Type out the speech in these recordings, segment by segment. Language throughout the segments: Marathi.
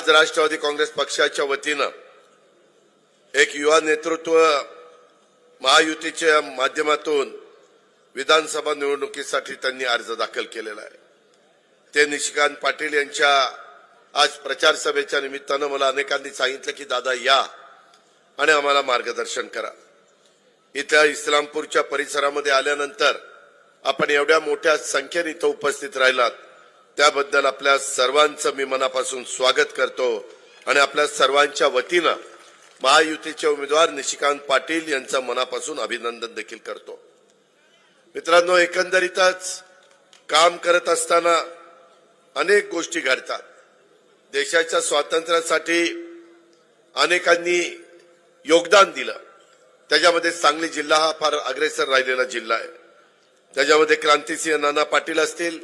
आज राष्ट्रवादी काँग्रेस पक्षाच्या वतीनं एक युवा नेतृत्व महायुतीच्या माध्यमातून विधानसभा निवडणुकीसाठी त्यांनी अर्ज दाखल केलेला आहे। ते निशिकांत पाटील यांच्या आज प्रचार सभेच्या निमित्तानं मला अनेकांनी सांगितलं की दादा या आणि आम्हाला मार्गदर्शन करा। इथल्या इस्लामपूरच्या परिसरामध्ये आल्यानंतर आपण एवढ्या मोठ्या संख्येने इथं उपस्थित राहिलात त्याबद्दल आपल्या सर्वांचं मी मनापासून स्वागत करतो आणि आपल्या सर्वांच्या वतीनं महायुतीचे उमेदवार निशिकांत पाटील यांचं मनापासून अभिनंदन देखील करतो। मित्रांनो, एकंदरीतच काम करत असताना अनेक गोष्टी घडतात। देशाच्या स्वातंत्र्यासाठी अनेकांनी योगदान दिलं, त्याच्यामध्ये सांगली जिल्हा हा फार अग्रेसर राहिलेला जिल्हा आहे। त्याच्यामध्ये क्रांतिसिंह नाना पाटील असतील,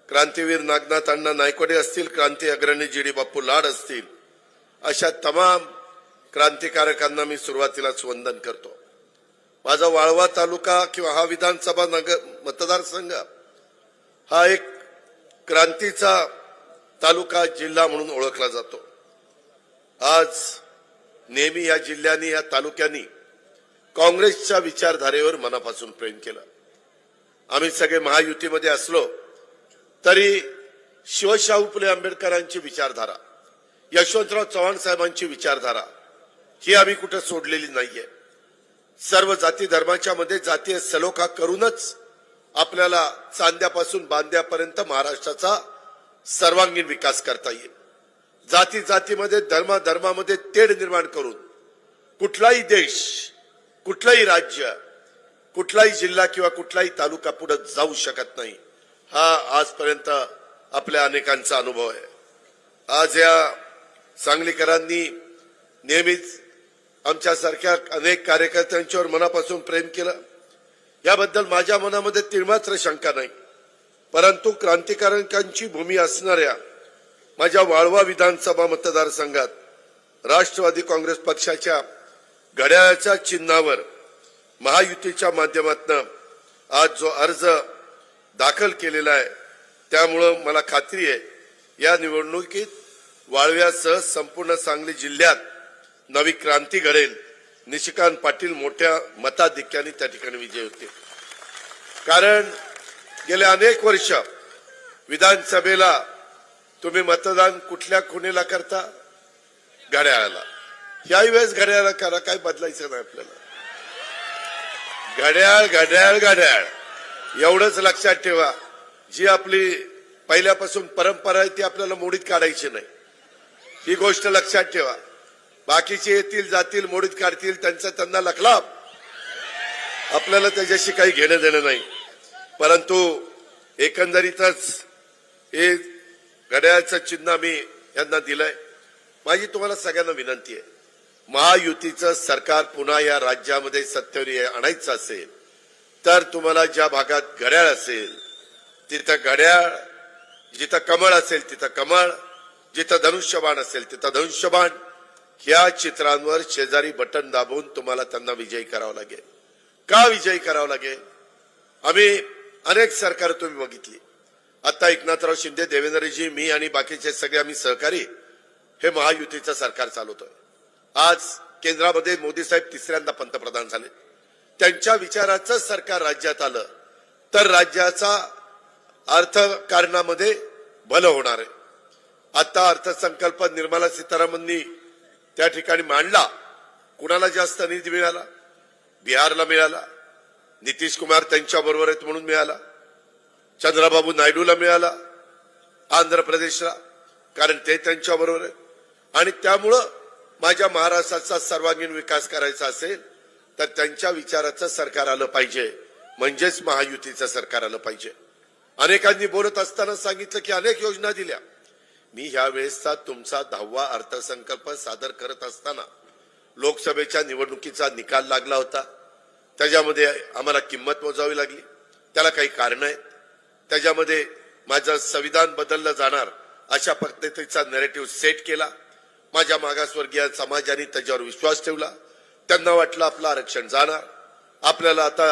क्रांतीवीर नागनाथ अण्णा नायकवडे असतील, क्रांती अग्रणी जी.डी. बापू लाड असतील, अशा तमाम क्रांतिकारकांना मी सुरुवातीलाच वंदन करतो। माझा वाळवा तालुका किंवा हा विधानसभा मतदारसंघ हा एक क्रांतीचा तालुका जिल्हा म्हणून ओळखला जातो। आज नेहमी या जिल्ह्यांनी या तालुक्यांनी काँग्रेसच्या विचारधारेवर मनापासून प्रेम केलं। आम्ही सगळे महायुतीमध्ये असलो तरी शिवशाहू फुले आंबेडकरांची विचारधारा, यशवंतराव चव्हाण साहेबांची विचारधारा ही आम्ही कुठे सोडलेली नाहीये। सर्व जाती धर्माच्या मध्ये जातीय सलोखा करूनच आपल्याला चांद्यापासून बांद्यापर्यंत महाराष्ट्राचा सर्वांगीण विकास करता येईल। जाती जातीमध्ये धर्मामध्ये तेढ निर्माण करून कुठलाही देश, कुठलाही राज्य, कुठलाही जिल्हा किंवा कुठलाही तालुका पुढे जाऊ शकत नाही, हा आजपर्यंत आपल्या अनेकांचा अनुभव आहे। आज या सांगलीकरांनी नेहमीच आमच्यासारख्या अनेक कार्यकर्त्यांच्यावर मनापासून प्रेम केलं, याबद्दल माझ्या मनामध्ये तिळमात्र शंका नाही। परंतु क्रांतिकारकांची भूमी असणाऱ्या माझ्या वाळवा विधानसभा मतदारसंघात राष्ट्रवादी काँग्रेस पक्षाच्या घड्याळाच्या चिन्हावर महायुतीच्या माध्यमातून आज जो अर्ज दाखल केलेला आहे त्यामुळं मला खात्री आहे या निवडणुकीत वाळव्यासह संपूर्ण सांगली जिल्ह्यात नवी क्रांती घडेल। निशिकांत पाटील मोठ्या मताधिक्याने त्या ठिकाणी विजय होते। कारण गेले अनेक वर्ष विधानसभेला तुम्ही मतदान कुठल्या खुणेला करता? घड्याळाला। याही वेळेस घड्याळाला करा, काही बदलायचं नाही आपल्याला। घड्याळ घड्याळ घड्याळ एवढंच लक्षात ठेवा। जी आपली पहिल्यापासून परंपरा आहे ती आपल्याला मोडीत काढायची नाही, ही गोष्ट लक्षात ठेवा। बाकीचे येतील जातील मोडीत काढतील त्यांना लखलाप, आपल्याला त्याच्याशी काही घेणं देणं नाही। परंतु एकंदरीतच हे घड्याळाचं चिन्ह मी यांना दिलंय। माझी तुम्हाला सगळ्यांना विनंती आहे, महायुतीचं सरकार पुन्हा या राज्यामध्ये सत्तेवर आणायचं असेल तर तुम्हाला ज्या भागात घड्याळ असेल तिथं घड्याळ, जिथं कमळ असेल तिथं कमळ, जिथं धनुष्यबाण असेल तिथं धनुष्यबाण, ह्या चित्रांवर शेजारी बटन दाबून तुम्हाला त्यांना विजयी करावं लागेल। का विजयी करावं लागेल? आम्ही अनेक सरकार तुम्ही बघितली, आता एकनाथराव शिंदे, देवेंद्रजी, मी आणि बाकीचे सगळे आम्ही सहकारी हे महायुतीचं सरकार चालवतोय। आज केंद्रामध्ये मोदी साहेब तिसऱ्यांदा पंतप्रधान झाले, त्यांच्या विचाराचं सरकार राज्यात आलं तर राज्याचा अर्थकारणामध्ये भलं होणार आहे। आता अर्थसंकल्प निर्मला सीतारामननी त्या ठिकाणी मांडला, कुणाला जास्त निधी मिळाला? बिहारला मिळाला, नितीश कुमार त्यांच्या बरोबर आहेत म्हणून मिळाला, चंद्रबाबू नायडूला मिळाला आंध्र प्रदेशला, कारण ते त्यांच्या बरोबर आहेत। आणि त्यामुळं माझ्या महाराष्ट्राचा सर्वांगीण विकास करायचा असेल तर त्यांच्या विचाराचं सरकार आलं पाहिजे, म्हणजेच महायुतीचं सरकार आलं पाहिजे। अनेकांनी बोलत असताना सांगितलं की अनेक योजना दिल्या। मी ह्या वेळेसचा तुमचा 10वा अर्थसंकल्प सादर करत असताना लोकसभेच्या निवडणुकीचा निकाल लागला होता, त्याच्यामध्ये आम्हाला किंमत मोजावी लागली, त्याला काही कारण आहेत। त्याच्यामध्ये माझं संविधान बदललं जाणार अशा पद्धतीचा नॅरेटिव्ह सेट केला। माझ्या मागासवर्गीय समाजाने त्याच्यावर विश्वास ठेवला, त्यांना वाटलं आपलं आरक्षण जाणार, आपल्याला आता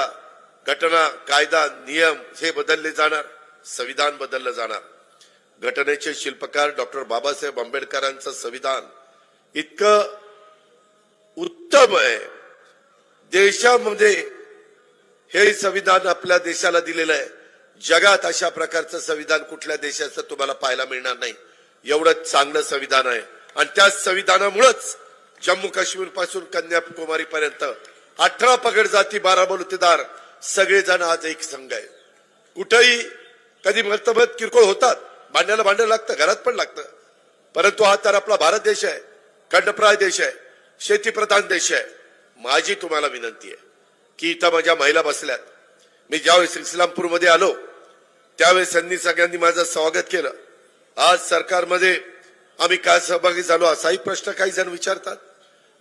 घटना, कायदा, नियम हे बदलले जाणार, संविधान बदललं जाणार। घटनेचे शिल्पकार डॉक्टर बाबासाहेब आंबेडकरांचं संविधान इतकं उत्तम आहे. देशामध्ये हे संविधान आपल्या देशाला दिलेलं आहे. जगात अशा प्रकारचं संविधान कुठल्या देशाचं तुम्हाला पाहायला मिळणार नाही. एवढं चांगलं संविधान आहे आणि त्या संविधानामुळेच जम्मू काश्मीर पासून कन्याकुमारी पर्यंत 18 पगड जाती 12 बलुतेदार सगळेजण आज एक संघ आहे. कुठेही कधी मतभेद किरकोळ होतात, भांड्याला भांडं लागतं, घरात पण लागतं, परंतु हा तर आपला भारत देश आहे, खंडप्राय देश आहे, शेतीप्रधान देश आहे. माझी तुम्हाला विनंती आहे की इथं माझ्या महिला बसल्यात. मी ज्यावेळेस इस्लामपूरमध्ये आलो त्यावेळेस त्यांनी सगळ्यांनी माझं स्वागत केलं. आज सरकारमध्ये आम्ही काय सहभागी झालो असाही प्रश्न काही जण विचारतात.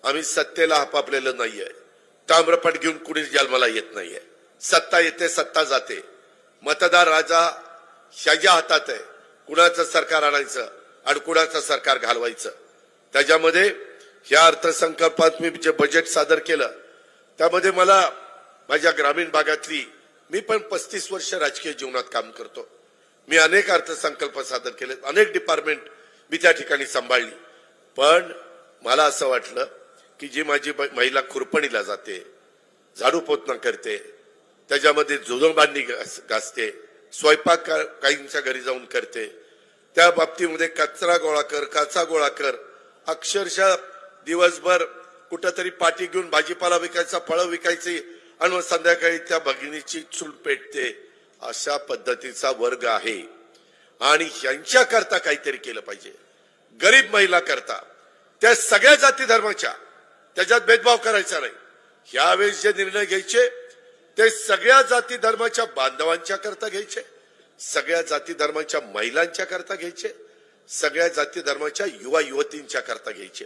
आम्ही सत्तेला हपापलेलं नाहीये. ताम्रपट घेऊन कुणी जन्माला येत नाहीये. सत्ता येते, सत्ता जाते. मतदार राजा ह्याच्या हातात आहे. कुणाचं सरकार आणायचं आणि कुणाचं सरकार घालवायचं. त्याच्यामध्ये या अर्थसंकल्पात मी जे बजेट सादर केलं त्यामध्ये मला माझ्या ग्रामीण भागातली, मी पण 35 वर्ष राजकीय जीवनात काम करतो, मी अनेक अर्थसंकल्प सादर केले, अनेक डिपार्टमेंट मी त्या ठिकाणी सांभाळली. पण मला असं वाटलं की जी माझी महिला खुरपणीला जाते, झाडू पोतना करते, त्याच्यामध्ये जुजोबांनी घासते, स्वयंपाक काहींच्या घरी जाऊन करते, त्या बाबतीमध्ये कचरा गोळा कर, काचा गोळा कर, अक्षरशः दिवसभर कुठंतरी पाठी घेऊन भाजीपाला विकायचा, फळं विकायची आणि संध्याकाळी त्या भगिनीची चूल पेटते. अशा पद्धतीचा वर्ग आहे आणि यांच्याकरता काहीतरी केलं पाहिजे. गरीब महिला करता, त्या सगळ्या जाती धर्माच्या, त्याच्यात भेदभाव करायचा नाही. यावेळेस जे निर्णय घ्यायचे ते सगळ्या जाती धर्माच्या बांधवांच्या करता घ्यायचे, सगळ्या जाती धर्माच्या महिलांच्या करता घ्यायचे, सगळ्या जाती धर्माच्या युवा युवतींच्या करता घ्यायचे.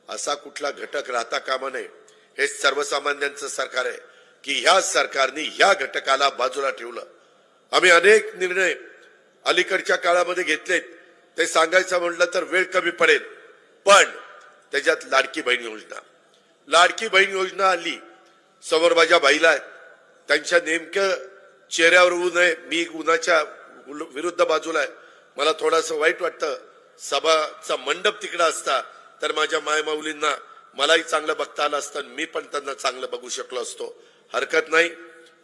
असा कुठला घटक राहता कामा नये. हे सर्वसामान्यांचं सरकार आहे की ह्या सरकारने ह्या घटकाला बाजूला ठेवलं. आम्ही अनेक निर्णय अलीकडच्या काळामध्ये घेतलेत, ते सांगायचं म्हटलं तर वेळ कमी पडेल. पण त्याच्यात लाडकी बहीण योजना आली. समोर माझ्या बाईला आहेत, त्यांच्या नेमकं चेहऱ्यावर ऊन आहे, मी उन्हाच्या विरुद्ध बाजूला आहे. मला थोडंसं वाईट वाटतं. सभाचा मंडप तिकडं असता तर माझ्या मायमाऊलींना मलाही चांगलं बघता आलं असतं, मी पण त्यांना चांगलं बघू शकलो असतो. हरकत नाही,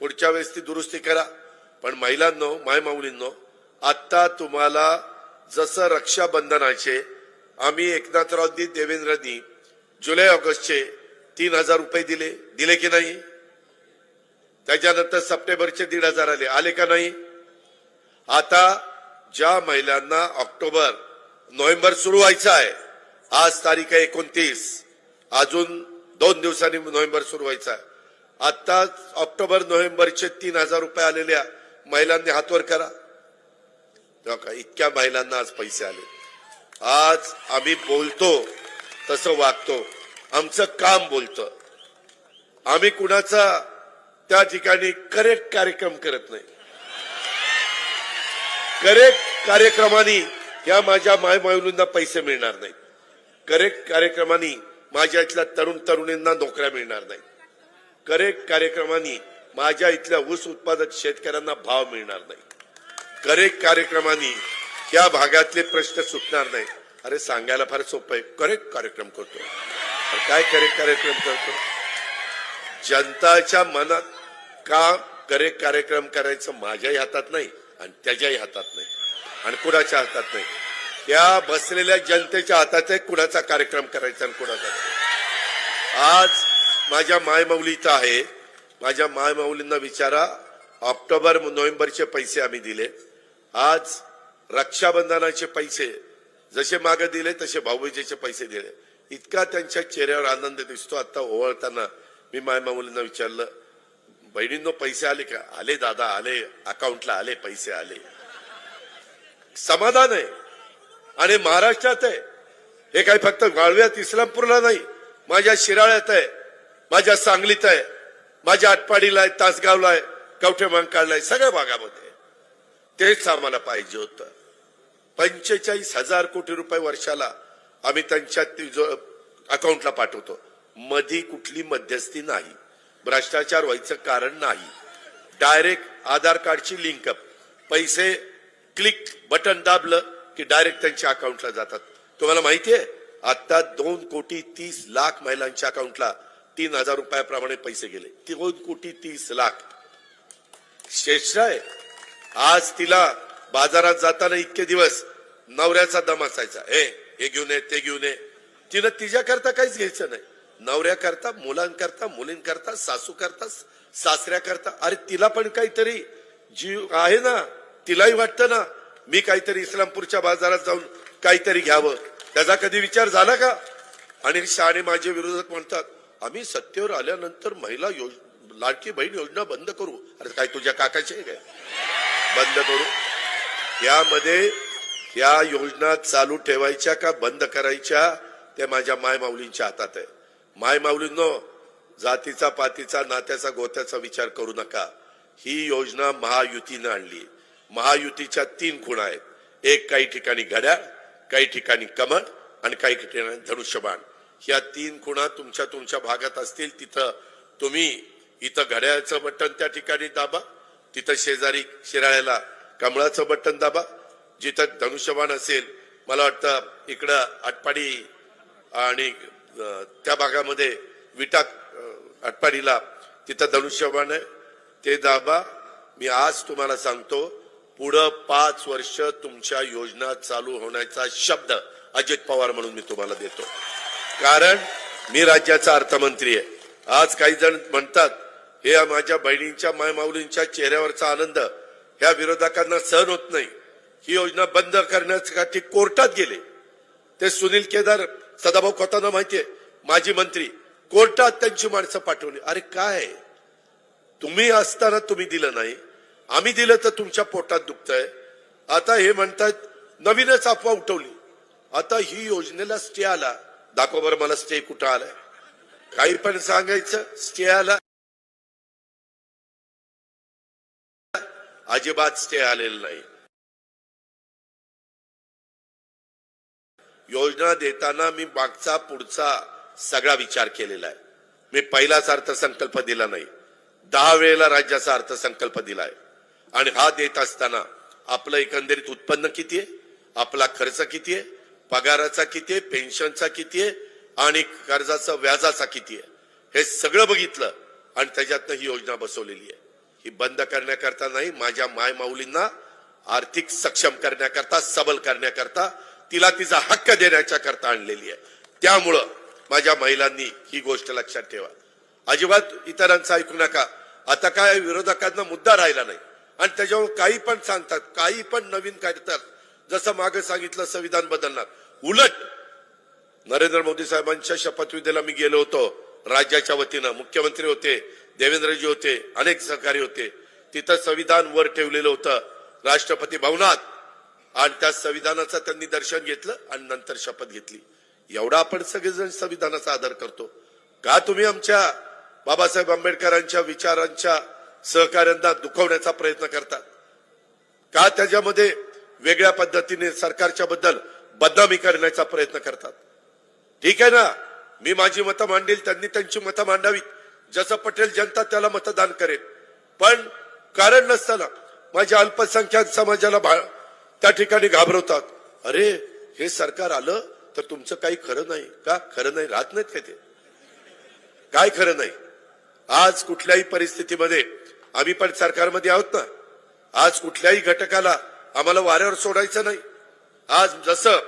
पुढच्या वेळेस ती दुरुस्ती करा. पण महिलांनो, मायमाऊलींनो, आता तुम्हाला जसं रक्षाबंधनाचे आम्ही एकनाथरावजी देवेंद्रनी जुलै ऑगस्टचे 3,000 रुपये दिले की नाही? त्याच्यानंतर सप्टेंबरचे 1,500 आले का नाही? आता ज्या महिलांना ऑक्टोबर नोव्हेंबर सुरू व्हायचं आहे, आज तारीख आहे 29, अजून 2 दिवसांनी नोव्हेंबर सुरू व्हायचा आहे. आता ऑक्टोबर नोव्हेंबरचे 3,000 रुपये आलेल्या महिलांनी हातवर करा. इतक्या महिलांना आज पैसे आले. आज आम्ही बोलतो तसं वागतो, आमचं काम बोलतं. आम्ही कुणाचा त्या ठिकाणी करेक्ट कार्यक्रम करत नाही. करेक्ट कार्यक्रमाने या माझ्या मायमाऊलींना पैसे मिळणार नाहीत. करेक्ट कार्यक्रमाने माझ्या इथल्या तरुण तरुणींना नोकऱ्या मिळणार नाहीत. करेक्ट कार्यक्रमाने माझ्या इथल्या ऊस उत्पादक शेतकऱ्यांना भाव मिळणार नाही. करेक्ट कार्यक्रमाने या भागातले प्रश्न सुटणार नाही. अरे सांगायला फार सोपं आहे, करेक्ट कार्यक्रम करतो. काय करेक्ट कार्यक्रम करतो? जनताच्या मनात का करेक्ट कार्यक्रम करायचं माझ्याही हातात नाही आणि त्याच्याही हातात नाही आणि कुणाच्या हातात नाही. त्या बसलेल्या जनतेच्या हातात आहे कुणाचा कार्यक्रम करायचा आणि कुणाचा. आज माझ्या मायमाऊली इथं आहे. माझ्या मायमाऊलींना विचारा, ऑक्टोबर नोव्हेंबरचे पैसे आम्ही दिले. आज रक्षाबंधनाचे पैसे जसे मागे दिले तसे भाऊबीजेचे पैसे दिले. इतका त्यांच्या चेहऱ्यावर आनंद दिसतो. आता ओवळताना मी मायमाऊलींना विचारलं, बहिणींनो पैसे आले का? आले दादा, आले, अकाउंटला आले, पैसे आले. समाधान आहे. आणि महाराष्ट्रात आहे हे. काही फक्त गाळव्यात इस्लामपूरला नाही, माझ्या शिराळ्यात आहे, माझ्या सांगलीत आहे, माझ्या आटपाडीला आहे, तासगावला आहे, कवठे महांकाळला आहे, सगळ्या भागामध्ये. तेच आम्हाला पाहिजे होतं. 45,000 कोटी रुपये वर्षाला आम्ही त्यांच्या अकाउंटला पाठवतो. मधी कुठली मध्यस्थी नाही, भ्रष्टाचार व्हायचं कारण नाही. डायरेक्ट आधार कार्डची लिंकअप, पैसे क्लिक बटन दाबलं की डायरेक्ट त्यांच्या अकाउंटला जातात. तुम्हाला माहितीये आता 2,30,00,000 महिलांच्या अकाउंटला 3,000 रुपयाप्रमाणे पैसे गेले. 2,30,00,000 श्रेष्ठ आहे. आज तिला बाजारात जाताना इतके दिवस नवऱ्याचा दम असायचा, हे घेऊन ये ते घेऊन ये. तिनं तिच्याकरता काहीच घ्यायचं नाही. नवऱ्याकरता, मुलांकरता, मुलींकरता, सासू करता, सासऱ्या करता. अरे तिला पण काहीतरी जीव आहे ना, तिलाही वाटतं ना मी काहीतरी इस्लामपूरच्या बाजारात जाऊन काहीतरी घ्यावं. त्याचा कधी विचार झाला का? आणि शहाणे माझे विरोधक म्हणतात आम्ही सत्तेवर आल्यानंतर महिला लाडकी बहीण योजना बंद करू. अरे काय तुझ्या काकाची आहे काय? बंद करू. यामध्ये या योजना चालू ठेवायच्या का बंद करायच्या ते माझ्या मायमाऊलींच्या हातात आहे. मायमाऊलींनो, जातीचा पातीचा नात्याचा गोत्याचा विचार करू नका. ही योजना महायुतीनं आणली. महायुतीच्या 3 खुणा आहेत. एक काही ठिकाणी घड्याळ, काही ठिकाणी कमळ आणि काही ठिकाणी धनुष्यबाण. ह्या 3 खुणा तुमच्या भागात असतील तिथं तुम्ही इथं घड्याळाचं बटन त्या ठिकाणी दाबा, तिथं शेजारी शिराळ्याला कमळाचं बटन दाबा. जिथं धनुष्यबाण असेल मला वाटतं इकडं आटपाडी आणि त्या भागामध्ये विटा आटपाडीला तिथं धनुष्यबाण आहे ते दाबा. मी आज तुम्हाला सांगतो पुढं 5 वर्ष तुमच्या योजना चालू होण्याचा शब्द अजित पवार म्हणून मी तुम्हाला देतो. कारण मी राज्याचा अर्थमंत्री आहे. आज काही जण म्हणतात हे माझ्या बहिणींच्या मायमाऊलींच्या चेहऱ्यावरचा आनंद ह्या विरोधकांना सहन होत नाही. ही योजना बंद करण्यासाठी कोर्टात गेले. ते सुनील केदार, सदाभाऊ खोतांना माहितीये, माजी मंत्री, कोर्टात त्यांची माणसं पाठवली. अरे काय तुम्ही असताना तुम्ही दिलं नाही, आम्ही दिलं तर तुमच्या पोटात दुखतंय. आता हे म्हणतात नवीनच अफवा उठवली. आता ही योजनेला स्टे आला. दाखवा बरं मला स्टे कुठं आलाय. काही पण सांगायचं स्टे आला, अजिबात स्टे आलेलं नाही. योजना देताना मी मागचा पुढचा सगळा विचार केलेला आहे. मी पहिलाच अर्थसंकल्प दिला नाही, 10 वेळेला राज्याचा अर्थसंकल्प दिलाय. आणि हा देत असताना आपलं एकंदरीत उत्पन्न किती आहे, आपला खर्च किती आहे, पगाराचा किती आहे, पेन्शनचा किती आहे आणि कर्जाचा व्याजाचा किती आहे, हे सगळं बघितलं आणि त्याच्यातनं ही योजना बसवलेली आहे. ही बंद करण्याकरता नाही, माझ्या मायमाऊलींना आर्थिक सक्षम करण्याकरता, सबल करण्याकरता, तिला तिचा हक्क देण्याच्या करता आणलेली आहे. त्यामुळं माझ्या महिलांनी ही गोष्ट लक्षात ठेवा. अजिबात इतरांचं ऐकू नका. आता काय विरोधकांना मुद्दा राहिला नाही आणि त्याच्यावर काही पण सांगतात, काही पण नवीन काढतात. जसं मागे सांगितलं संविधान बदलणार. उलट नरेंद्र मोदी साहेबांच्या शपथविधीला मी गेलो होतो राज्याच्या वतीनं. मुख्यमंत्री होते, देवेंद्रजी होते, अनेक सहकारी होते. तिथं संविधान वर ठेवलेलं होतं राष्ट्रपती भवनात आणि त्या संविधानाचं त्यांनी दर्शन घेतलं आणि नंतर शपथ घेतली. एवढा आपण सगळेजण संविधानाचा आदर करतो का? तुम्ही आमच्या बाबासाहेब आंबेडकरांच्या विचारांच्या सहकार्यांना दुखवण्याचा प्रयत्न करतात का? त्याच्यामध्ये वेगळ्या पद्धतीने सरकारच्या बद्दल बदनामी करण्याचा प्रयत्न करतात. ठीक आहे ना, मी माझी मतं मांडेल, त्यांनी त्यांची मतं मांडावीत. जसं पटेल जनता त्याला मतदान करेल. पण कारण नसताना माझ्या अल्पसंख्याक समाजाला त्या ठिकाणी घाबरवतात. अरे हे सरकार आलं तर तुमचं काही खरं नाही का? खरं नाही राहत नाहीत का ते? काय खरं नाही? आज कुठल्याही परिस्थितीमध्ये आम्ही पण सरकारमध्ये आहोत ना. आज कुठल्याही घटकाला आम्हाला वाऱ्यावर सोडायचं नाही. आज जसं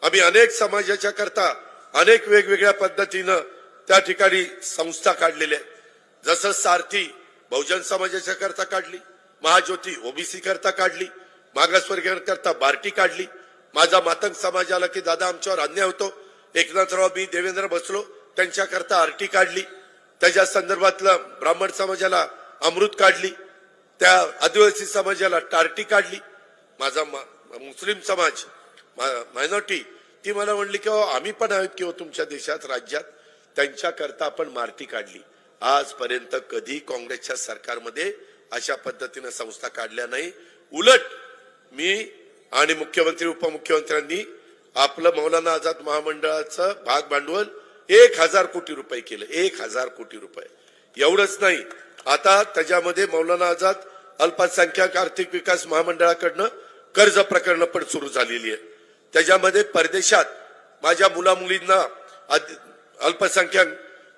आम्ही अनेक समाजाच्या करता अनेक वेगवेगळ्या पद्धतीनं त्या ठिकाणी संस्था काढलेल्या आहेत. जसं सारथी बहुजन समाजाच्या करता काढली, महाज्योती ओबीसी करता काढली, मागासवर्गीयांकरता बार्टी काढली. माझा मातंग समाज आला की दादा आमच्यावर अन्याय होतो, एकनाथराव मी देवेंद्र बसलो त्यांच्याकरता आरटी काढली. त्याच्या संदर्भातलं ब्राह्मण समाजाला अमृत काढली, त्या आदिवासी समाजाला टार्टी काढली. माझा मुस्लिम समाज मायनॉरिटी ती मला म्हणली की आम्ही पण आहोत किंवा तुमच्या देशात राज्यात, त्यांच्याकरता आपण मार्टी काढली. आजपर्यंत कधी काँग्रेसच्या सरकारमध्ये अशा पद्धतीने संस्था काढल्या नाही. उलट मी आणि मुख्यमंत्री उपमुख्यमंत्र्यांनी आपलं मौलाना आझाद महामंडळाचं भाग भांडवल 1,000 कोटी रुपये केलं. 1,000 कोटी रुपये. एवढंच नाही, आता त्याच्यामध्ये मौलाना आझाद अल्पसंख्याक आर्थिक विकास महामंडळाकडनं कर्ज प्रकरण पण सुरू झालेली आहे. त्याच्यामध्ये परदेशात माझ्या मुलामुलींना अल्पसंख्याक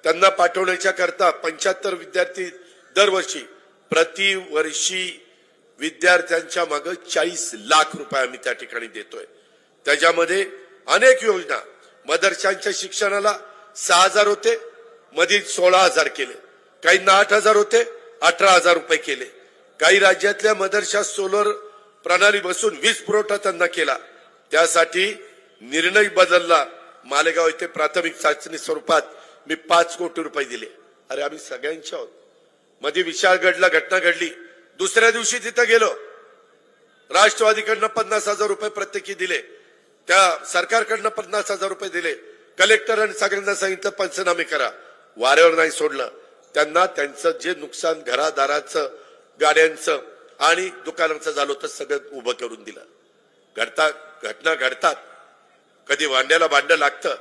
त्यांना पाठवण्याच्या करता 75 विद्यार्थी दरवर्षी प्रतिवर्षी विद्यार्थ्यांच्या मागे 40 लाख रुपये आम्ही त्या ठिकाणी देतोय. त्याच्यामध्ये अनेक योजना मदरशांच्या शिक्षणाला 6,000 होते, मध्ये 16,000 केले. काहींना 8,000 होते, 18,000 रुपये केले. काही राज्यातल्या मदरशा सोलर प्रणाली बसून वीज पुरवठा त्यांना केला. त्यासाठी निर्णय बदलला. मालेगाव येथे प्राथमिक चाचणी स्वरूपात मी 5 कोटी रुपये दिले. अरे आम्ही सगळ्यांच्या आहोत. मध्ये विशाळगडला घटना घडली, दुसऱ्या दिवशी तिथे गेलो, राष्ट्रवादीकडनं 50,000 रुपये प्रत्येकी दिले, त्या सरकारकडनं 50,000 रुपये दिले. कलेक्टर आणि सगळ्यांना सांगितलं पंचनामे करा. वाऱ्यावर नाही सोडलं. त्यांना त्यांचं जे नुकसान घरादाराचं, गाड्यांचं आणि दुकानाचं झालं होतं सगळं उभं करून दिलं. घटना घडतात, कधी भांड्याला भांडं लागतं,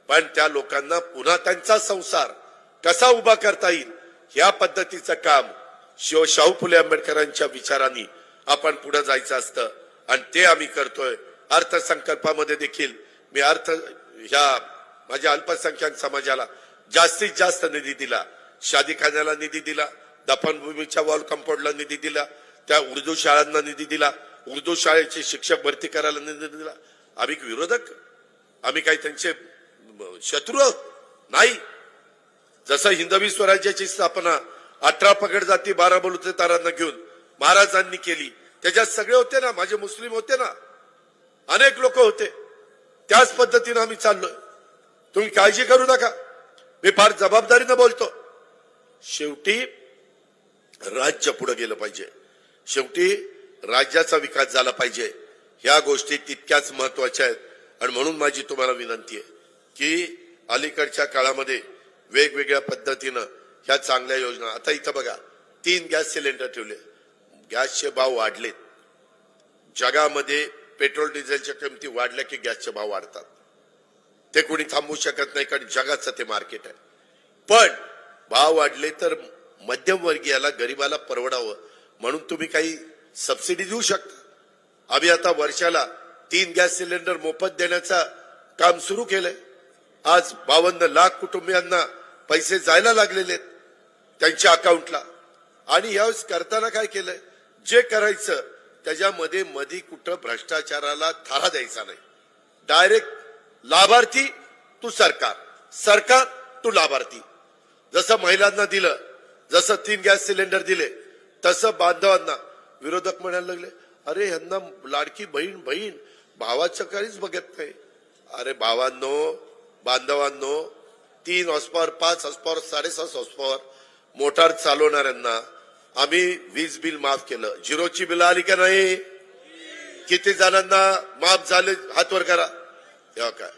पण त्या लोकांना पुन्हा त्यांचा संसार कसा उभा करता येईल या पद्धतीचं काम शाहू फुले आंबेडकरांच्या विचारांनी आपण पुढे जायचं असतं आणि ते आम्ही करतोय. अर्थसंकल्पामध्ये देखील मी ह्या माझ्या अल्पसंख्याक समाजाला जास्तीत जास्त निधी दिला. शादीखान्याला निधी दिला, दफनभूमीच्या वॉल कंपाऊंडला निधी दिला, त्या उर्दू शाळांना निधी दिला, उर्दू शाळेचे शिक्षक भरती करायला निधी दिला. आम्ही विरोधक, आम्ही काही त्यांचे शत्रू नाही. जसं हिंदवी स्वराज्याची स्थापना 18 पगड जाती 12 बलुतेदारांना घेऊन महाराजांनी केली, त्याच्यात सगळे होते ना, माझे मुस्लिम होते ना, अनेक लोक होते. त्याच पद्धतीने आम्ही चाललोय. तुम्ही काळजी करू नका, मी फार जबाबदारीनं बोलतो. शेवटी राज्य पुढे गेलं पाहिजे, शेवटी राज्याचा विकास झाला पाहिजे. ह्या गोष्टी तितक्याच महत्वाच्या आहेत. आणि म्हणून माझी तुम्हाला विनंती आहे की अलीकडच्या काळामध्ये वेगवेगळ्या पद्धतीनं ह्या चांगल्या योजना, आता इथं बघा 3 गॅस सिलेंडर ठेवले, गॅसचे भाव वाढलेत. जगामध्ये पेट्रोल डिझेलच्या किमती वाढल्या की गॅसचे भाव वाढतात. ते कोणी थांबवू शकत नाही, कारण जगाचं ते मार्केट आहे. पण भाव वाढले तर मध्यमवर्गीयाला, गरीबाला परवडावं म्हणून तुम्ही काही सबसिडी देऊ शकता. आम्ही आता वर्षाला 3 गॅस सिलेंडर मोफत देण्याचा काम सुरू केलंय. आज 52 लाख कुटुंबियांना पैसे जायला लागलेले आहेत त्यांच्या अकाउंटला. आणि यावेळेस करताना काय केलंय, जे करायचं त्याच्यामध्ये मध्ये कुठं भ्रष्टाचाराला थारा द्यायचा नाही. डायरेक्ट लाभार्थी टू सरकार, सरकार टू लाभार्थी. जसं महिलांना दिलं, जसं 3 गॅस सिलेंडर दिले, तसं बांधवांना. विरोधक म्हणायला लागले, अरे ह्यांना लाडकी बहीण भावाचं काहीच बघत नाही. अरे भावांनो, बांधवांनो, 3 हॉर्सपॉवर, 5 हॉर्सपॉवर, 6.5 हॉर्सपॉवर मोटार चालवणाऱ्यांना आम्ही वीज बिल माफ केलं. झिरोची बिल आली का नाही? किती जणांना माफ झाले हात वर करा. तेव्हा काय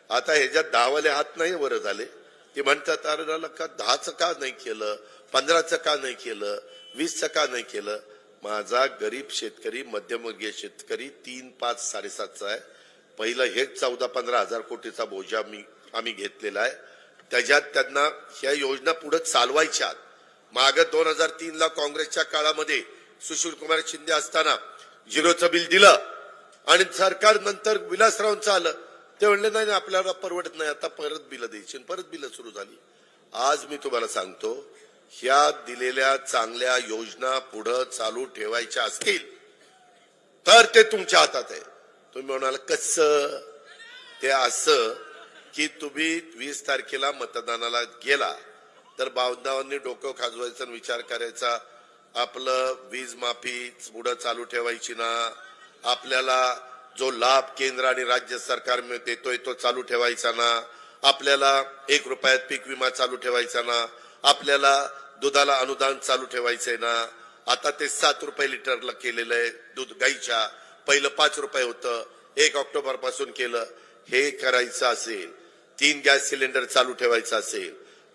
आता ह्याच्यात 10 वाले हात नाही वर झाले. ते म्हणतात अरे 10चं का नाही केलं, 15चं का नाही केलं, 20चं का नाही केलं. माझा गरीब शेतकरी, मध्यमवर्गीय शेतकरी 3, 5, 7.5चा आहे. पहिलं हे 14-15 हजार कोटीचा बोजा आम्ही घेतलेला आहे. त्याच्यात त्यांना ह्या योजना पुढे चालवायच्या. मागे 2003ला काँग्रेसच्या काळामध्ये सुशील कुमार शिंदे असताना झिरोचं बिल दिलं आणि सरकार नंतर विलासरावांचं आलं. ते म्हणले नाही आपल्याला परवडत नाही, आता परत बिलं द्यायची, परत बिलं सुरू झाली. आज मी तुम्हाला सांगतो, ह्या दिलेल्या चांगल्या योजना पुढे चालू ठेवायच्या असतील तर ते तुमच्या हातात आहे. तुम्ही म्हणाल कसं? ते असं की तुम्ही 20 तारखेला मतदानाला गेला तर बांधवांनी डोकं खाजवायचं, विचार करायचा, आपलं वीज माफी पुढे चालू ठेवायची ना, आपल्याला जो लाभ केंद्र आणि राज्य सरकार देतोय तो चालू ठेवायचा ना, आपल्याला 1 रुपयात पीक विमा चालू ठेवायचा ना, आपल्याला दुधाला अनुदान चालू ठेवायचंय ना. आता ते 7 रुपये लिटरला केलेलं आहे दूध गाईच्या, पहिलं 5 रुपये होतं, 1 ऑक्टोबर पासून केलं. हे करायचं असेल, 3 गॅस सिलेंडर चालू ठेवायचं असेल,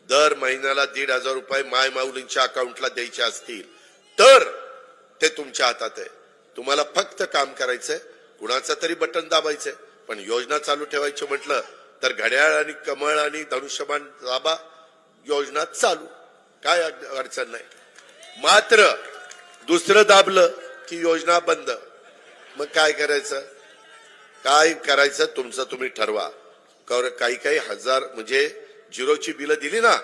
दर महिन्याला 1,500 रुपये माय माऊलींच्या अकाउंटला द्यायचे असतील तर ते तुमच्या हातात आहे. तुम्हाला फक्त काम करायचंय, कुणाचं तरी बटन दाबायचंय. पण योजना चालू ठेवायची म्हटलं तर घड्याळ आणि कमळ आणि धनुष्यबाण दाबा, योजना चालू, काय अडचण नाही. मात्र दुसरं दाबलं की योजना बंद. मग काय करायचं? काय करायचं तुमचं तुम्ही ठरवा. काही काही हजार म्हणजे झिरोची बिलं दिली ना,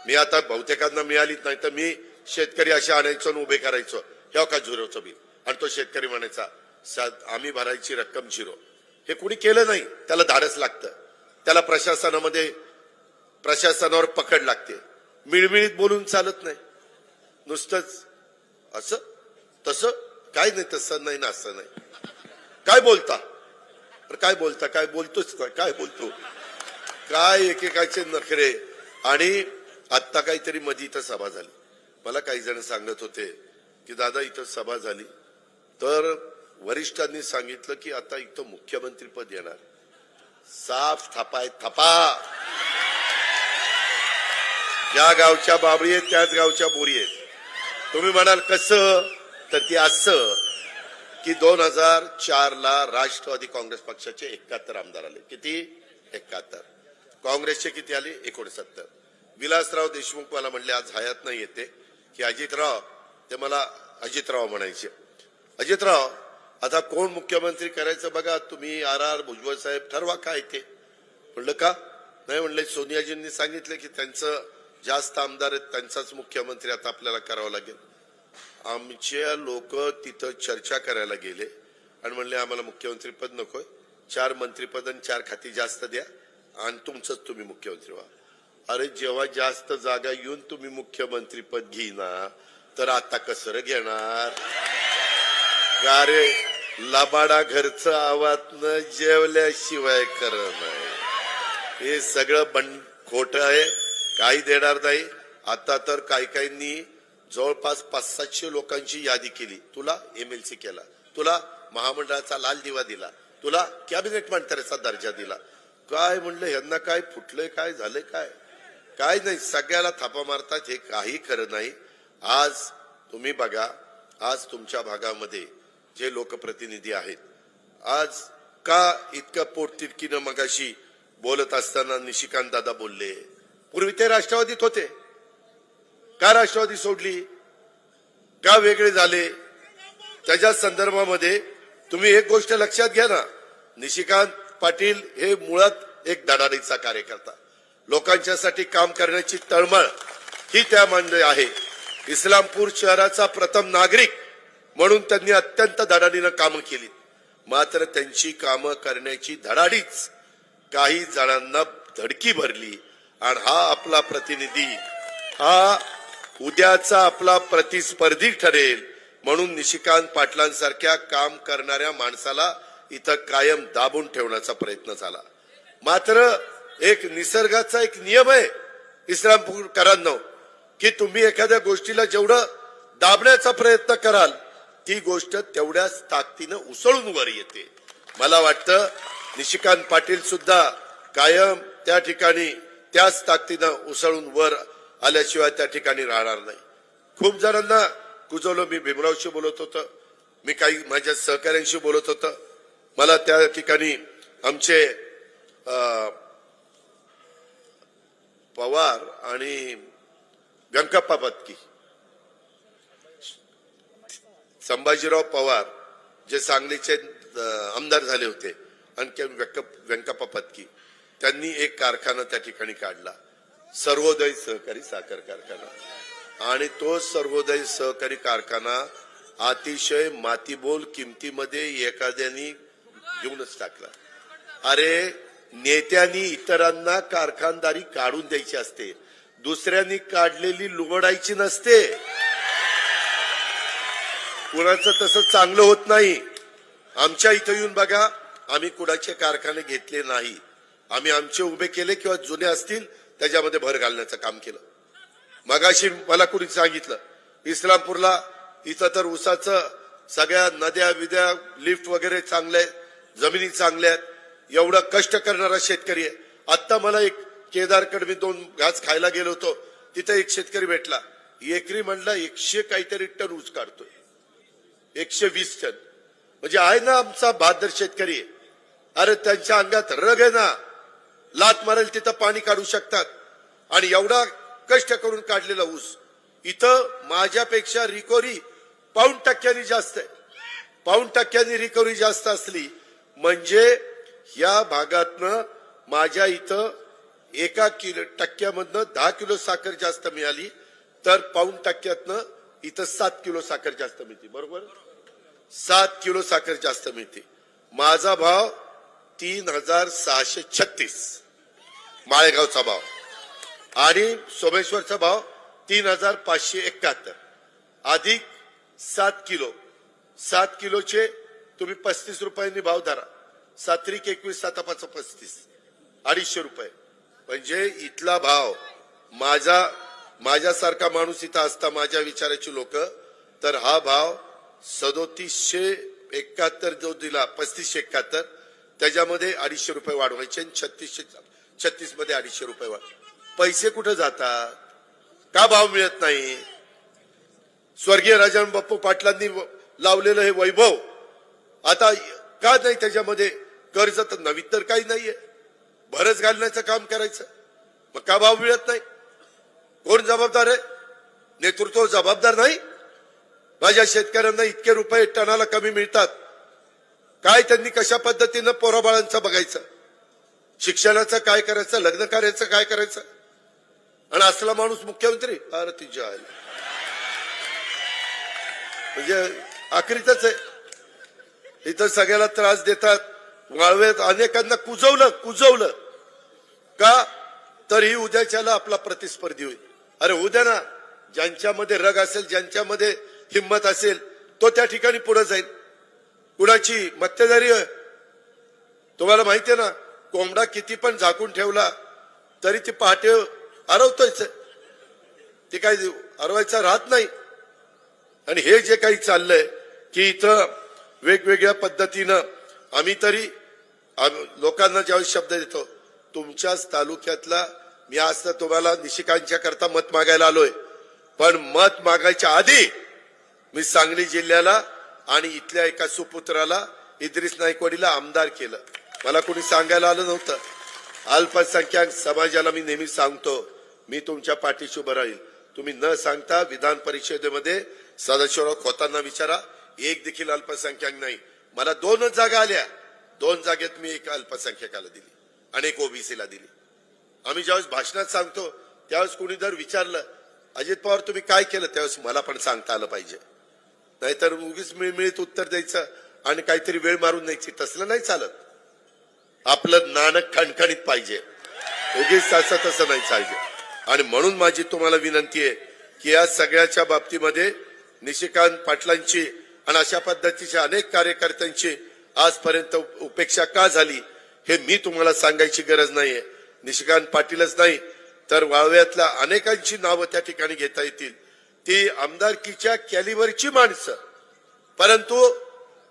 मी आता बहुतेकांना मिळालीच नाही तर मी शेतकरी असे आणायचो आणि उभे करायचो, हे का झिरोचं बिल, आणि तो शेतकरी म्हणायचा आम्ही भरायची रक्कम झिरो. हे कुणी केलं नाही, त्याला धाडस लागतं, त्याला प्रशासनावर पकड लागते. मिळमिळीत बोलून चालत नाही, नुसतंच असं तसं काय नाही, तसं नाही ना असं नाही. काय बोलता काय बोलतोच काय बोलतो काय एकेकाचे नखरे. आणि आत्ता काहीतरी मध्ये इथं सभा झाली, मला काही जण सांगत होते की दादा इथं सभा झाली तर वरिष्ठांनी सांगितलं की आता इथं मुख्यमंत्री पद येणार. साफ थापाय थापा. ज्या गावच्या बाबळी आहेत त्याच गावच्या बोरी आहेत. तुम्ही म्हणाल कसं, तर ती असं की 2004 ला राष्ट्रवादी काँग्रेस पक्षाचे 71 आमदार आले. किती? 71. काँग्रेसचे किती आले? 69. विलासराव देशमुख मला म्हणले आज हयात नाही येते की अजितराव, ते मला अजितराव म्हणायचे. अजितराव आता कोण मुख्यमंत्री करायचं बघा तुम्ही, RR भुजबळ साहेब ठरवा काय ते. म्हणलं का नाही? म्हणले सोनियाजींनी सांगितलं की त्यांचं जास्त आमदार आहेत त्यांचाच मुख्यमंत्री आता आपल्याला करावं लागेल. आमचे लोक तिथं चर्चा करायला गेले आणि म्हणले आम्हाला मुख्यमंत्री पद नकोय, 4 मंत्रीपद आणि 4 खाती जास्त द्या आणि तुमचंच तुम्ही मुख्यमंत्री व्हा. अरे जेव्हा जास्त जागा येऊन तुम्ही मुख्यमंत्री पद घेईना तर आता कसं घेणार? का रे लबाडा घरचं आवाजनं जेवल्याशिवाय खरं नाही. हे सगळं खोट आहे, काही देणार नाही. आता तर काहींनी जवळपास 500-700 लोकांची यादी केली. तुला MLC केला, तुला महामंडळाचा लाल दिवा दिला, तुला कॅबिनेट मंत्र्याचा दर्जा दिला. काय म्हणलं यांना काय फुटलंय, काय झालंय, काय नाही, सगळ्याला थापा मारतात. हे काही खरं नाही. आज तुम्ही बघा, आज तुमच्या भागामध्ये जे लोकप्रतिनिधी आहेत, आज का इतकं पोटतिडकीनं मगाशी बोलत असताना निशिकांत दादा बोलले, पूर्वी ते राष्ट्रवादीत होते, का राष्ट्रवादी सोडली, का वेगळे झाले, त्याच्या संदर्भामध्ये तुम्ही एक गोष्ट लक्षात घ्या ना, निशिकांत पाटील हे मुळात एक धडाडीचा कार्यकर्ता, लोकांच्यासाठी काम करण्याची तळमळ ही त्यामध्ये आहे. इस्लामपूर शहराचा प्रथम नागरिक म्हणून त्यांनी अत्यंत धडाडीनं कामं केली. मात्र त्यांची कामं करण्याची धडाडीच काही जणांना धडकी भरली आणि हा आपला प्रतिनिधी, हा उद्याचा आपला प्रतिस्पर्धी ठरेल म्हणून निशिकांत पाटलांसारख्या काम करणाऱ्या माणसाला इथं कायम दाबून ठेवण्याचा प्रयत्न झाला. मात्र एक निसर्गाचा एक नियम आहे इस्लामपूरकरांनो, की तुम्ही एखाद्या गोष्टीला जेवढं दाबण्याचा प्रयत्न कराल ती गोष्ट तेवढ्याच ताकदीनं उसळून वर येते. मला वाटतं निशिकांत पाटील सुद्धा कायम त्या ठिकाणी त्याच ताकदीनं उसळून वर आल्याशिवाय त्या ठिकाणी राहणार नाही. खूप जणांना कुजवलं. मी भीमरावशी बोलत होतो, मी काही माझ्या सहकाऱ्यांशी बोलत होतो. मला त्या ठिकाणी आमचे पवार आणि व्यंकप्पा पत्की, संभाजीराव पवार जे सांगलीचे आमदार झाले होते, आणि व्यंकप्पा पत्की, त्यांनी एक कारखाना त्या ठिकाणी काढला, सर्वोदय सहकारी साखर कारखाना. आणि तो सर्वोदय सहकारी कारखाना अतिशय मातीबोल किमतीमध्ये एखाद्यानी घेऊनच टाकला. अरे नेत्यांनी इतरांना कारखानदारी काढून द्यायची असते, दुसऱ्यांनी काढलेली लुगडायची नसते. कुणाचं तसं चांगलं होत नाही. आमच्या इथं येऊन बघा, आम्ही कुणाचे कारखाने घेतले नाही, आम्ही आमचे उभे केले किंवा जुने असतील त्याच्यामध्ये भर घालण्याचं काम केलं. मगाशी मला कुणी सांगितलं इस्लामपूरला इथं तर उसाचं सगळ्या नद्या विद्या लिफ्ट वगैरे चांगले, जमिनी चांगल्या आहेत, एवढं कष्ट करणारा शेतकरी आहे. आता मला एक केदारकडे मी 2 घास खायला गेलो होतो, तिथे एक शेतकरी भेटला, एकरी म्हणला 100 काहीतरी टन ऊस काढतोय, 120 टन. म्हणजे आहे ना आमचा बहादर शेतकरी. अरे त्यांच्या अंगात रग आहे ना, लात मारेल तिथं पाणी काढू शकतात. आणि एवढा कष्ट करून काढलेला ऊस इथं माझ्यापेक्षा रिकोरी 5% जास्त आहे. %, रिकव्हरी जास्त असली म्हणजे या भागातनं माझ्या इथं 1 टक्क्यामधनं 10 किलो साखर जास्त मिळाली तर %, इथं 7 किलो साखर जास्त मिळते. बरोबर, 7 किलो साखर जास्त मिळते. माझा भाव 3636 माळेगावचा भाव आणि सोमेश्वरचा भाव 3571 अधिक 7 किलो. 7 किलोचे तुम्ही 35 रुपयांनी भाव धरा. 7 त्रिक 21, 7 पाच 35, 250 रुपये. म्हणजे इथला भाव माझ्यासारखा माणूस इथं असता, माझ्या विचाराची लोक, तर हा भाव 3771 जो दिला, 3571, त्याच्यामध्ये 250 रुपये वाढवायचे आणि 3636 मध्ये 250 रुपये वाढ. पैसे कुठे जातात? का भाव मिळत नाही? स्वर्गीय राजाराम बापू पाटलांनी लावलेलं हे वैभव आता का नाही? त्याच्यामध्ये कर्ज तर नवीन तर काही नाहीये, भरच घालण्याचं काम करायचं, मग का भाव मिळत नाही? कोण जबाबदार आहे? नेतृत्व जबाबदार नाही? माझ्या शेतकऱ्यांना इतके रुपये टनाला कमी मिळतात, काय त्यांनी कशा पद्धतीनं पोराबाळांचं बघायचं, शिक्षणाचं काय करायचं, लग्न कार्याचं काय करायचं? आणि असला माणूस मुख्यमंत्री, अरे तिच्या आईला, म्हणजे आखरीतच आहे. इथं सगळ्याला त्रास देतात. वाळव्यात अनेकांना कुजवलं का? तर ही उद्याच्याला आपला प्रतिस्पर्धी होईल. अरे उद्या ना, ज्यांच्यामध्ये रग असेल, ज्यांच्यामध्ये हिंमत असेल, तो त्या ठिकाणी पुढे जाईल. कुणाची मक्तेदारी आहे? तुम्हाला माहितीये ना, कोंबडा किती पण झाकून ठेवला तरी ती पहाटे हरवतोच, ते काही हरवायचा राहत नाही. आणि हे जे काही चाललंय की इथं वेगवेगळ्या पद्धतीनं आम्ही तरी लोकांना ज्यावेळेस शब्द देतो, तुमच्याच तालुक्यातला मी आज तर तुम्हाला निशिकांच्या करता मत मागायला आलोय, पण मत मागायच्या आधी मी सांगली जिल्ह्याला आणि इथल्या एका सुपुत्राला इद्रिस नाईकवाडीला आमदार केलं. मला कोणी सांगायला आलं नव्हतं. अल्पसंख्याक समाजाला मी नेहमी सांगतो, मी तुमच्या पाठीशी उभं राहील. तुम्ही न सांगता विधान परिषदेमध्ये सदाशिवराव खोतांना विचारा, एक देखील अल्पसंख्याक नाही. मला 2च जागा आल्या, 2 जागेत मी एक अल्पसंख्याकाला दिली आणि एक ओबीसीला दिली. आम्ही ज्यावेळेस भाषणात सांगतो त्यावेळेस कोणी जर विचारलं, अजित पवार तुम्ही काय केलं, त्यावेळेस मला पण सांगता आलं पाहिजे. नाहीतर उगीच मिळमिळीत उत्तर द्यायचं आणि काहीतरी वेळ मारून द्यायची, तसलं नाही चालत. आपलं नाणक खणखणीत पाहिजे, उगीच असं तसं नाही पाहिजे. आणि म्हणून माझी तुम्हाला विनंती आहे की या सगळ्याच्या बाबतीमध्ये निशिकांत पाटलांची आणि अशा पद्धतीच्या अनेक कार्यकर्त्यांची आजपर्यंत उपेक्षा का झाली हे मी तुम्हाला सांगायची गरज नाहीये. निशिकांत पाटीलच नाही तर वाळव्यातल्या अनेकांची नावं त्या ठिकाणी घेता येतील. ती आमदारकीच्या कॅलिबरची माणसं, परंतु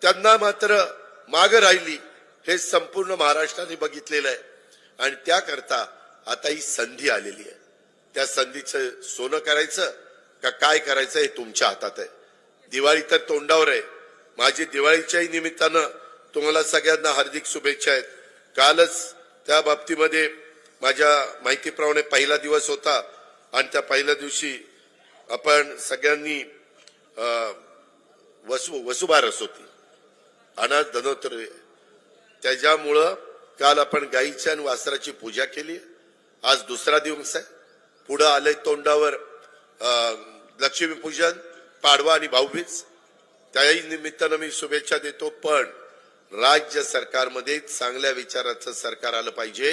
त्यांना मात्र मागे राहिली हे संपूर्ण महाराष्ट्राने बघितलेलं आहे. आणि त्याकरता आता ही संधी आलेली आहे. त्या संधीचं सोनं करायचं का काय करायचं हे तुमच्या हातात आहे. दिवाळी तर तोंडावर आहे. माझी दिवाळीच्याही निमित्तानं तुम्हाला सगळ्यांना हार्दिक शुभेच्छा आहेत. कालच त्या बाबतीमध्ये माझ्या माहितीप्रमाणे पहिला दिवस होता आणि त्या पहिल्या दिवशी आपण सगळ्यांनी वसुबारस होती, अनाज धनोत्तरी. त्याच्यामुळं काल आपण गाईच्या आणि वासराची पूजा केली. आज दुसरा दिवस आहे. पुढं आलंय तोंडावर लक्ष्मीपूजन, पाडवा आणि भाऊबीज. त्याही निमित्तानं मी शुभेच्छा देतो. पण राज्य सरकारमध्ये चांगल्या विचाराचं सरकार आलं पाहिजे.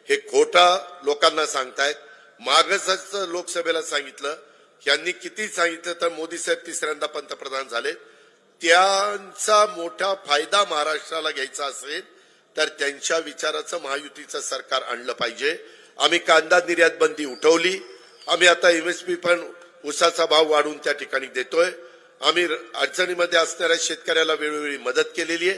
हे खोटा लोकांना सांगतायत. मागच लोकसभेला सांगितलं, यांनी किती सांगितलं तर मोदी साहेब 3ऱ्यांदा पंतप्रधान झाले. त्यांचा मोठा फायदा महाराष्ट्राला घ्यायचा असेल तर त्यांच्या विचाराचं महायुतीचं सरकार आणलं पाहिजे. आम्ही कांदा निर्यात बंदी उठवली. आम्ही आता एमएसपी पण ऊसाचा भाव वाढवून त्या ठिकाणी देतोय. आम्ही अडचणीमध्ये असणाऱ्या शेतकऱ्याला वेळोवेळी मदत केलेली आहे.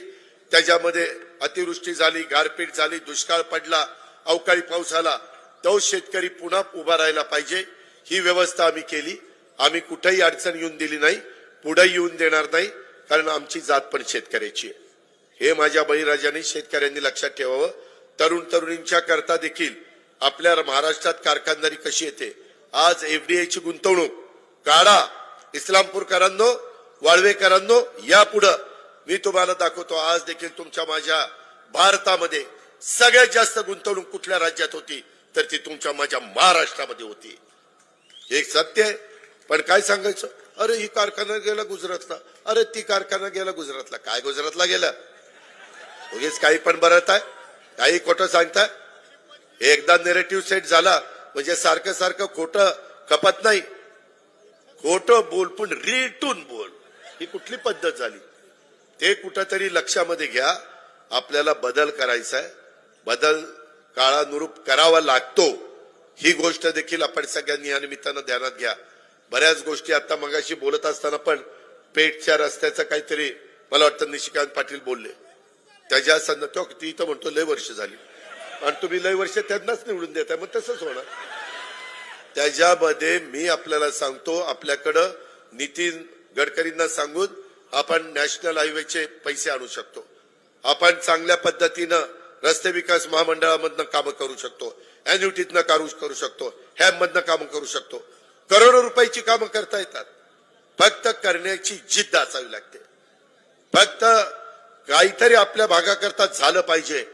त्याच्यामध्ये अतिवृष्टी झाली, गारपीट झाली, दुष्काळ पडला, अवकाळी पाऊस आला, तो शेतकरी पुन्हा उभा राहायला पाहिजे. ही व्यवस्था आम्ही केली. आम्ही कुठेही अडचण येऊन दिली नाही, पुढे येऊन देणार नाही, कारण आमची जात पण शेतकऱ्याची आहे. हे माझ्या बळीराजांनी शेतकऱ्यांनी लक्षात ठेवावं. तरुण तरुणींच्या करता देखील आपल्या महाराष्ट्रात कारखानदारी कशी येते. आज एफडीआयची गुंतवणूक काढा. इस्लामपूरकरांनो, वाळवेकरांनो, या पुढं मी तुम्हाला दाखवतो आज देखील तुमच्या माझ्या भारतामध्ये सगळ्यात जास्त गुंतवणूक कुठल्या राज्यात होती तर ती तुमच्या माझ्या महाराष्ट्रामध्ये होती. एक सत्य आहे. पण काय सांगायचं, अरे ही कारखाना गेला गुजरातला, अरे ती कारखाना गेला गुजरातला. काय गुजरातला गेला? उगीच काही पण बरत आहे, काही खोटं सांगताय. एकदा नेरेटिव्ह सेट झाला म्हणजे सारखं सारखं खोटं खपत नाही. खोटं बोल पण रेटून बोल, ही कुठली पद्धत झाली? ते कुठंतरी लक्षामध्ये घ्या. आपल्याला बदल करायचा आहे, बदल काळानुरूप करावा लागतो. ही गोष्ट देखील आपण सगळ्यांनी या निमित्तानं ध्यानात घ्या. बऱ्याच गोष्टी आता मगाशी बोलत असताना पण पेठच्या रस्त्याचं काहीतरी मला वाटतं निशिकांत पाटील बोलले, त्याच्या संदर्भात ती तर म्हणतो लय वर्ष झाली आणि तुम्ही लय वर्ष त्यांनाच निवडून देताय, मग तसंच होणार. त्याच्यामध्ये मी आपल्याला सांगतो, आपल्याकडं नितीन गडकरींना सांगून आपण नॅशनल हायवेचे पैसे आणू शकतो. आपण चांगल्या पद्धतीनं रस्ते विकास महामंडळामधनं कामं करू शकतो, अॅन्युटीतनं करू शकतो, हॅममधनं कामं करू शकतो. करोडो रुपयाची कामं करता येतात. फक्त करण्याची जिद्द असावी लागते. फक्त काहीतरी आपल्या भागाकरता झालं पाहिजे.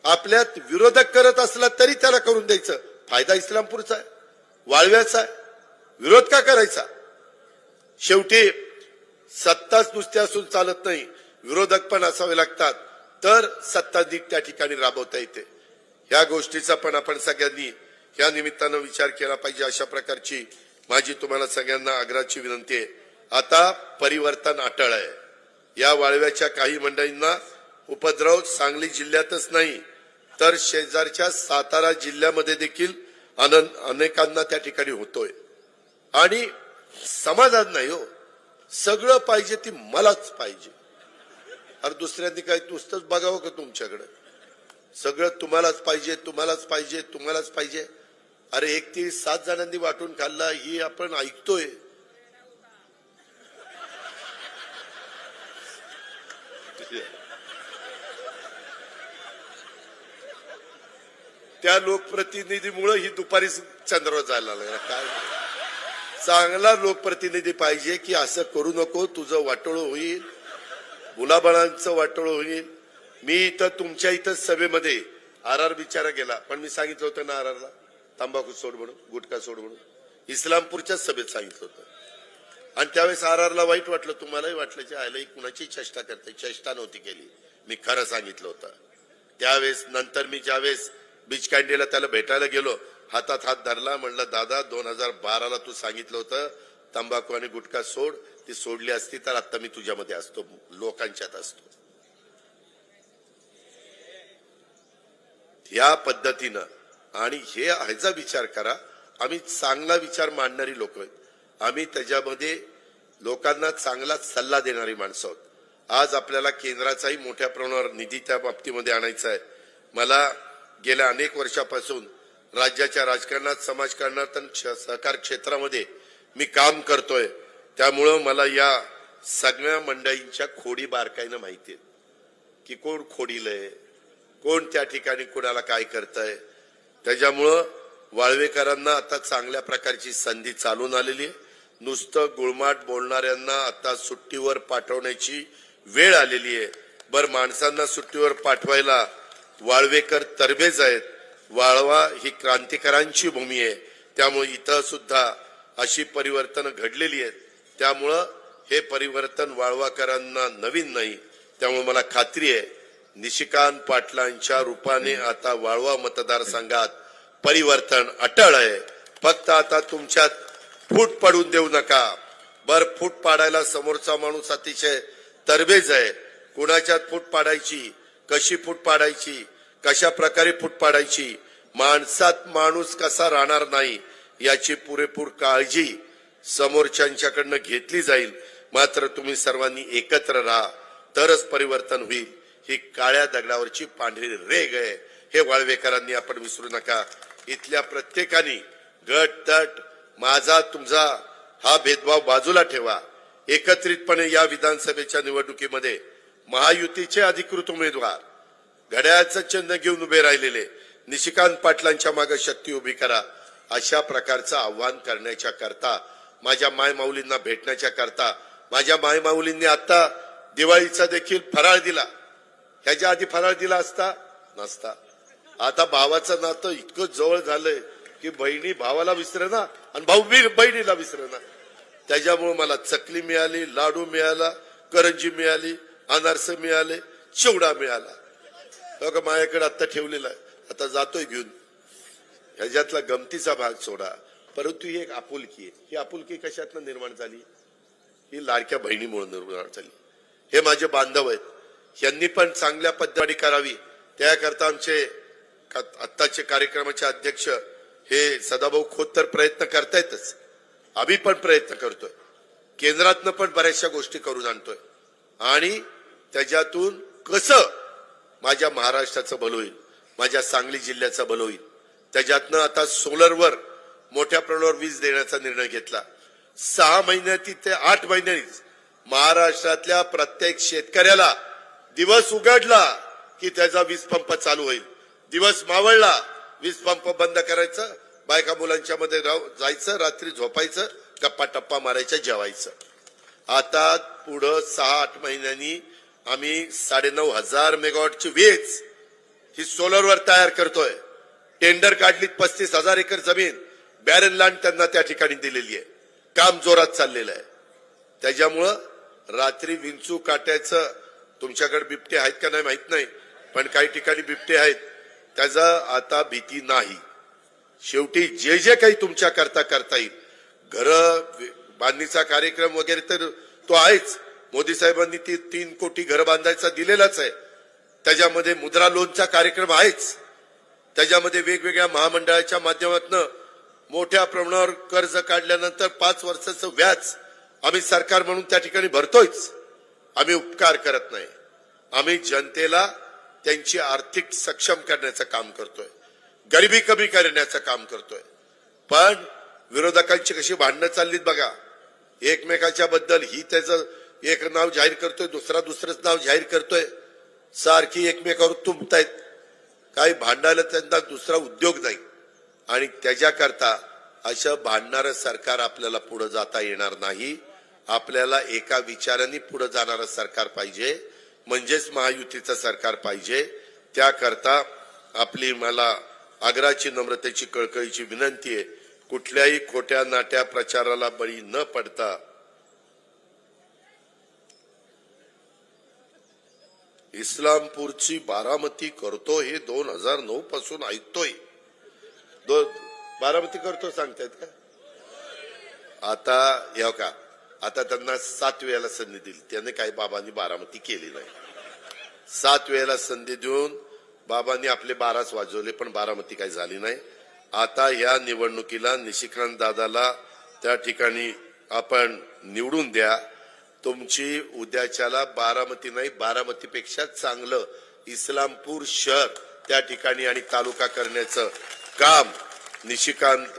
आपल्यात विरोधक करत असला तरी त्याला करून द्यायचं. फायदा इस्लामपूरचा आहे, वाळव्याचा आहे, विरोध का करायचा? शेवटी सत्ताच नुसत्या असून चालत नाही, विरोधक पण असावे लागतात, तर सत्ता नीट त्या ठिकाणी राबवता येते. या गोष्टीचा पण आपण सगळ्यांनी या निमित्तानं विचार केला पाहिजे. अशा प्रकारची माझी तुम्हाला सगळ्यांना आग्रहाची विनंती आहे. आता परिवर्तन अटळ आहे. या वाळव्याच्या काही मंडळींना उपद्रव सांगली जिल्ह्यातच नाही तर शेजारच्या सातारा जिल्ह्यामध्ये देखील अनेकांना त्या ठिकाणी होतोय. आणि समाधान नाही हो, सगळं पाहिजे ती मलाच पाहिजे. अरे दुसऱ्यांनी काय नुसतंच बघावं का तुमच्याकडे? सगळं तुम्हालाच पाहिजे, तुम्हालाच पाहिजे, तुम्हालाच पाहिजे. अरे एक ती 7 जणांनी वाटून खाल्ला ही आपण ऐकतोय. त्या लोकप्रतिनिधीमुळे ही दुपारी चंद्रावर जायला लागला. काय चांगला लोकप्रतिनिधी पाहिजे की असं करू नको, तुझं वाटोळ होईल, मुलाबाळांचं वाटोळ होईल. मी इथं तुमच्या इथं सभेमध्ये आर विचारा गेला, पण मी सांगितलं होतं ना आरला तंबाखू सोड म्हणून, गुटखा सोड म्हणून, इस्लामपूरच्याच सभेत सांगितलं होतं. आणि त्यावेळेस आरला वाईट वाटलं, तुम्हालाही वाटलं की आयला कुणाची चेष्टा करते. चेष्टा नव्हती केली, मी खरं सांगितलं होतं त्यावेळेस. नंतर मी ज्यावेळेस बीच कॅन्डीला त्याला भेटायला गेलो, हातात हात धरला, म्हणलं दादा 2012ला तू सांगितलं होतं तंबाखू आणि गुटखा सोड, ती सोडली असती तर आता मी तुझ्यामध्ये असतो, लोकांच्यात असतो. या पद्धतीनं आणि हे ह्याचा विचार करा. आम्ही चांगला विचार मांडणारी लोक आहेत, आम्ही त्याच्यामध्ये लोकांना चांगला सल्ला देणारी माणसं आहोत. आज आपल्याला केंद्राचाही मोठ्या प्रमाणावर निधी त्या बाबतीमध्ये आणायचा आहे. मला गेल्या अनेक वर्षापासून राज्याच्या राजकारणात, समाजकारणात आणि सहकार क्षेत्रामध्ये मी काम करतोय. त्यामुळं मला या सगळ्या मंडळींच्या खोडी बारकाईनं माहिती आहे की कोण खोडीलंय, कोण त्या ठिकाणी कोणाला काय करतंय. त्याच्यामुळं वाळवेकरांना आता चांगल्या प्रकारची संधी चालून आलेली आहे. नुसतं गुळमाट बोलणाऱ्यांना आता सुट्टीवर पाठवण्याची वेळ आलेली आहे. बरं, माणसांना सुट्टीवर पाठवायला वाळवेकर तरबेज आहेत. वाळवा ही क्रांतिकारांची भूमी आहे, त्यामुळे इथं सुद्धा अशी परिवर्तन घडलेली आहेत. त्यामुळं हे परिवर्तन वाळवाकरांना नवीन नाही. त्यामुळे मला खात्री आहे निशिकांत पाटलांच्या रूपाने आता वाळवा मतदारसंघात परिवर्तन अटळ आहे. फक्त आता तुमच्यात फूट पडून देऊ नका. बर, फूट पाडायला समोरचा माणूस अतिशय तरबेज आहे. कुणाच्यात फूट पाडायची, कशी फूट पाडायची, कशा प्रकारे फूट पाडायची, माणसात माणूस कसा राहणार नाही याची पुरेपूर काळजी समोरच्यांच्याकडनं घेतली जाईल. मात्र तुम्ही सर्वांनी एकत्र राहा, तरच परिवर्तन होईल. ही काळ्या दगडावरची पांढरी रेघ आहे, हे वाळवेकरांनी आपण विसरू नका. इथल्या प्रत्येकाने गट तट माझा तुमचा हा भेदभाव बाजूला ठेवा. एकत्रितपणे या विधानसभेच्या निवडणुकीमध्ये महायुतीचे अधिकृत उमेदवार घड्याळाचं चिन्ह घेऊन उभे राहिलेले निशिकांत पाटलांच्या मागे शक्ती उभी करा. अशा प्रकारचं आव्हान करण्याच्या करता, माझ्या मायमाऊलींना भेटण्याच्या करता, माझ्या मायमाऊलींनी आता दिवाळीचा देखील फराळ दिला. ह्याच्या आधी फराळ दिला असता नसता. आता भावाचं नातं इतकं जवळ झालंय की बहिणी भावाला विसरेना आणि भाऊ बहिणीला विसरेना. त्याच्यामुळे मला चकली मिळाली, लाडू मिळाला, करंजी मिळाली, अनारसे मिळाले, चिवडा मिळाला. बघा माझ्याकडे आता ठेवलेला आहे, आता जातोय घेऊन. ह्याच्यातला गमतीचा भाग सोडा, परंतु ही एक आपुलकी आहे. ही आपुलकी कशातनं निर्माण झाली? ही लाडक्या बहिणीमुळे निर्माण झाली. हे माझे बांधव आहेत, यांनी पण चांगल्या पद्धतीने करावी त्याकरता आमचे आत्ताचे कार्यक्रमाचे अध्यक्ष हे सदाभाऊ खोत तर प्रयत्न करतायतच. आम्ही पण प्रयत्न करतोय, केंद्रातनं पण बऱ्याचशा गोष्टी करून आणतोय आणि त्याच्यातून कसं माझ्या महाराष्ट्राचं भलं होईल, माझ्या सांगली जिल्ह्याचं भलं होईल. त्याच्यातनं आता सोलरवर मोठ्या प्रमाणावर वीज देण्याचा निर्णय घेतला. 6 महिन्यात ते 8 महिन्यांनीच महाराष्ट्रातल्या प्रत्येक शेतकऱ्याला दिवस उघडला की त्याचा वीज पंप चालू होईल. दिवस मावळला वीज पंप बंद करायचं, बायका मुलांच्या मध्ये जायचं, रात्री झोपायचं, गप्पा टप्पा मारायच्या, जेवायचं. आता पुढं 6-8 महिन्यांनी आम्ही 9,500 मेगावॉटची वीज ही सोलरवर तयार करतोय. टेंडर काढली, 35,000 एकर जमीन बॅरन लँड त्यांना त्या ठिकाणी दिलेली आहे. काम जोरात चाललेलं आहे. त्याच्यामुळं रात्री विंचू काट्याचं, तुमच्याकडे बिबटे आहेत का नाही माहित नाही, पण काही ठिकाणी बिबटे आहेत, त्याचा आता भीती नाही. शेवटी जे जे काही तुमच्या करता येईल, घर बांधणीचा कार्यक्रम वगैरे तर तो आहेच. मोदी साहेबांनी 3 कोटी घर बांधायचा दिलेलाच आहे. त्याच्यामध्ये मुद्रा लोनचा कार्यक्रम आहेच. त्याच्यामध्ये वेगवेगळ्या महामंडळाच्या माध्यमातून मोठ्या प्रमाणावर कर्ज काढल्यानंतर 5 वर्षाचं व्याज आम्ही सरकार म्हणून त्या ठिकाणी भरतोयच. आम्ही उपकार करत नाही, आम्ही जनतेला त्यांची आर्थिक सक्षम करण्याचं काम करतोय, गरिबी कमी करण्याचं काम करतोय. पण विरोधकांची कशी भांडणं चाललीत बघा, एकमेकाच्या बद्दल. ही त्याचं एक नाव जाहीर करतोय, दुसरंच नाव जाहीर करतोय, सारखी एकमेकावर तुंबतायत. काही भांडायला त्यांना दुसरा उद्योग नाही. आणि त्याच्याकरता असं भांडणारं सरकार आपल्याला पुढे जाता येणार नाही. आपल्याला एका विचाराने पुढे जाणारं सरकार पाहिजे, म्हणजेच महायुतीचं सरकार पाहिजे. त्याकरता आपली मला आग्रहाची, नम्रतेची, कळकळीची विनंती आहे, कुठल्याही खोट्या नाट्या प्रचाराला बळी न पडता इस्लामपूरची बारामती करतो हे 2009 पासून ऐकतोय. बारामती करतो सांगतायत का? आता हे का, आता त्यांना 7 वेळेला संधी दिली, त्याने काही बाबांनी बारामती केली नाही. 7 वेळेला संधी देऊन बाबांनी आपले 12च वाजवले, पण बारामती काही झाली नाही. आता या निवडणुकीला निशिकांत दादाला त्या ठिकाणी आपण निवडून द्या. तुमची उद्याच्याला बारामती नाही, बारामतीपेक्षा चांगलं इस्लामपूर शहर त्या ठिकाणी आणि तालुका करण्याचं काम निशिकांत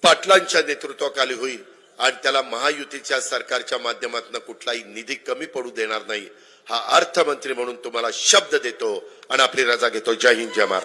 पाटलांच्या नेतृत्वाखाली होईल. आणि त्याला महायुतीच्या सरकारच्या माध्यमातून कुठलाही निधी कमी पडू देणार नाही, हा अर्थमंत्री म्हणून तुम्हाला शब्द देतो आणि आपली रजा घेतो. जय हिंद, जय महाराष्ट्र.